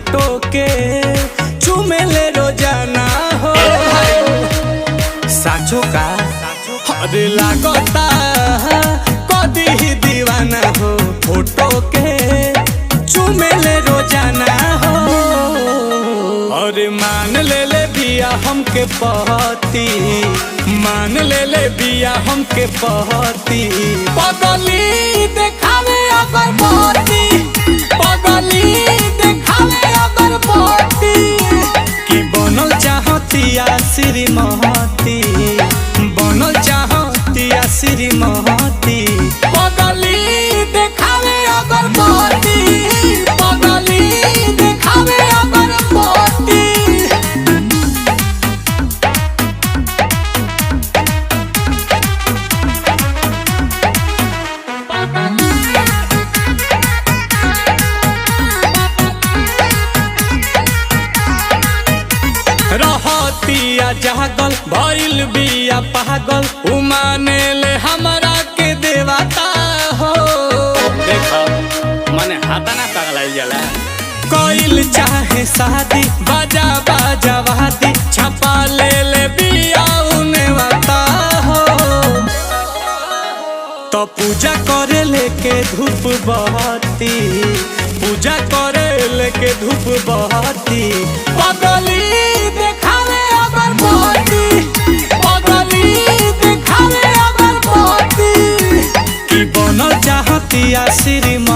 Photo के चुमेले रोजाना हो। साचो का अरे लागता कदी ही दीवाना हो, फोटो के चुमेले रोजाना हो। अरे मान ले बिया हमके पहती, मान ले बिया हमके पहती। पगली देखावे अगर पहती, पगली देखावे अगर पहती। कि बनल चाहतिया श्रीमती, बनल चाहतिया श्रीमती। पगली देखावे अगर पहती, पगली देखावे अगर पहती। रहतिया जागल भइल बिया पागल, उमाने ले हमरा के देवता हो। देखो मने हाथा ना पगलाइल जाला। कोइल चाहे शादी बाजा बाजा वादी, छपा ले बिया उने वाता हो। तो पूजा करे लेके धूप बहती, पूजा करे लेके धूप बहती। पगली देखावे अगर पहती, पगली देखावे अगर पहती। कि बनल चाहतिया श्रीमती।